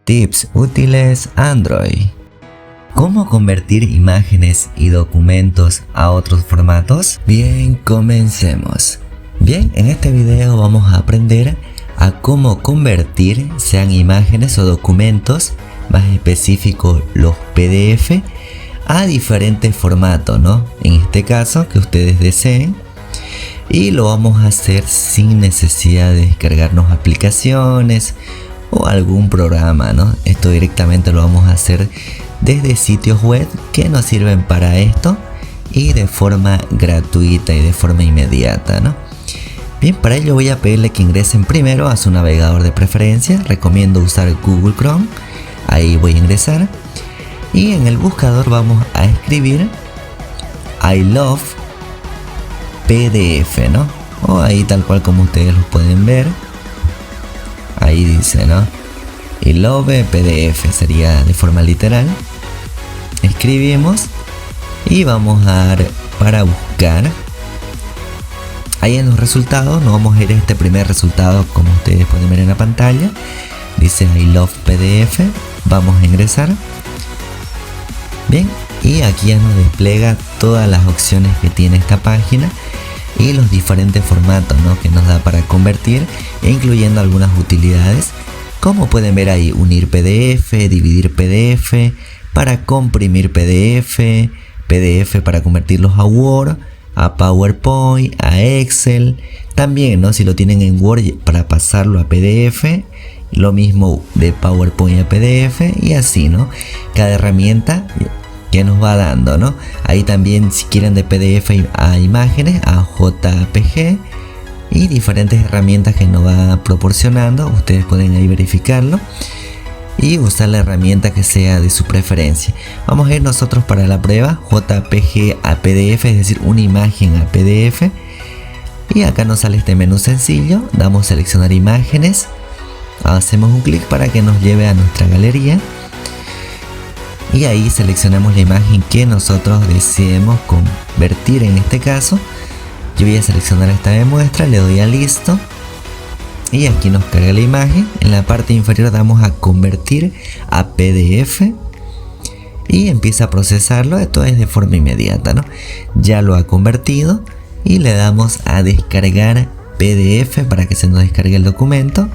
Tips útiles Android. ¿Cómo convertir imágenes y documentos a otros formatos? Bien, comencemos. Bien, en este video vamos a aprender a cómo convertir, sean imágenes o documentos, más específico los PDF, a diferentes formatos, ¿no? En este caso que ustedes deseen. Y lo vamos a hacer sin necesidad de descargarnos aplicaciones o algún programa, ¿no? Esto directamente lo vamos a hacer desde sitios web que nos sirven para esto y de forma gratuita y de forma inmediata, ¿no? Bien, para ello voy a pedirle que ingresen primero a su navegador de preferencia. Recomiendo usar Google Chrome. Ahí voy a ingresar y en el buscador vamos a escribir I love PDF, ¿no? O ahí tal cual como ustedes lo pueden ver. Ahí dice, ¿no? I love PDF sería de forma literal. Escribimos y vamos a dar para buscar. Ahí en los resultados nos vamos a ir a este primer resultado como ustedes pueden ver en la pantalla. Dice I love PDF. Vamos a ingresar. Bien, y aquí ya nos despliega todas las opciones que tiene esta página y los diferentes formatos, ¿no? Que nos da para convertir, incluyendo algunas utilidades. Como pueden ver ahí, unir PDF, dividir PDF, para comprimir PDF, PDF para convertirlos a Word, a PowerPoint, a Excel. También, ¿no? Si lo tienen en Word, para pasarlo a PDF. Lo mismo de PowerPoint a PDF y así, ¿no? Cada herramienta que nos va dando, ¿no? Ahí también si quieren de PDF a imágenes, a JPG y diferentes herramientas que nos va proporcionando. Ustedes pueden ahí verificarlo y usar la herramienta que sea de su preferencia. Vamos a ir nosotros para la prueba JPG a PDF, es decir, una imagen a PDF. Y acá nos sale este menú sencillo. Damos a seleccionar imágenes. Hacemos un clic para que nos lleve a nuestra galería. Y ahí seleccionamos la imagen que nosotros deseemos convertir. En este caso yo voy a seleccionar esta de muestra, le doy a listo y aquí nos carga la imagen. En la parte inferior damos a convertir a PDF y empieza a procesarlo. Esto es de forma inmediata, ¿no? Ya lo ha convertido y le damos a descargar PDF para que se nos descargue el documento.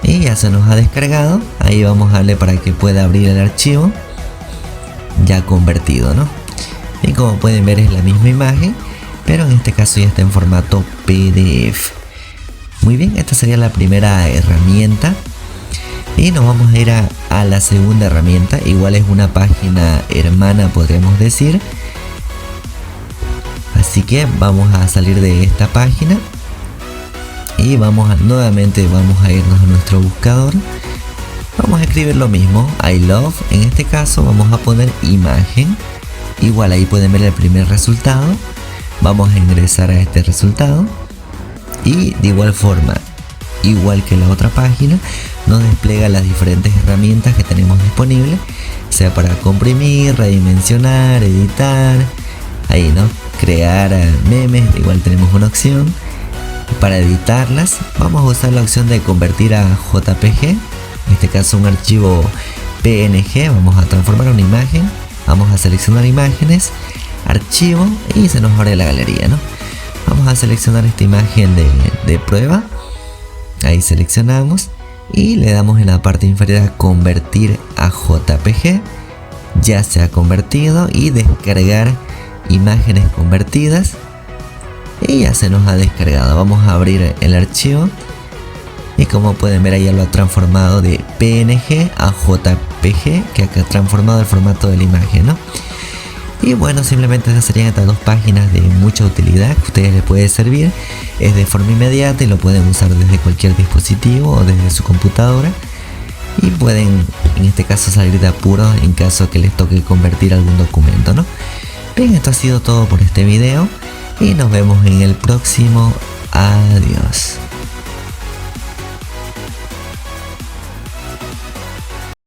Y ya se nos ha descargado. Ahí vamos a darle para que pueda abrir el archivo ya convertido, ¿no? Y como pueden ver es la misma imagen, pero en este caso ya está en formato PDF. Muy bien, esta sería la primera herramienta. Y nos vamos a ir a la segunda herramienta. Igual es una página hermana, podríamos decir. Así que vamos a salir de esta página. Y nuevamente vamos a irnos a nuestro buscador. Vamos a escribir lo mismo, I love. En este caso vamos a poner imagen. Igual ahí pueden ver el primer resultado. Vamos a ingresar a este resultado. Y de igual forma, igual que la otra página, nos despliega las diferentes herramientas que tenemos disponibles. Sea para comprimir, redimensionar, editar. Ahí, ¿no? Crear memes, igual tenemos una opción. Para editarlas vamos a usar la opción de convertir a JPG, en este caso un archivo PNG. Vamos a transformar una imagen, vamos a seleccionar imágenes, archivo y se nos abre la galería, ¿no? Vamos a seleccionar esta imagen de prueba, ahí seleccionamos y le damos en la parte inferior a convertir a JPG. Ya se ha convertido y descargar imágenes convertidas. Y ya se nos ha descargado. Vamos a abrir el archivo y como pueden ver ahí ya lo ha transformado de PNG a JPG, que ha transformado el formato de la imagen, ¿no? Y bueno, simplemente esas serían estas dos páginas de mucha utilidad que a ustedes les puede servir. Es de forma inmediata y lo pueden usar desde cualquier dispositivo o desde su computadora. Y pueden en este caso salir de apuros en caso que les toque convertir algún documento, ¿no? Bien, esto ha sido todo por este video. Y nos vemos en el próximo. Adiós.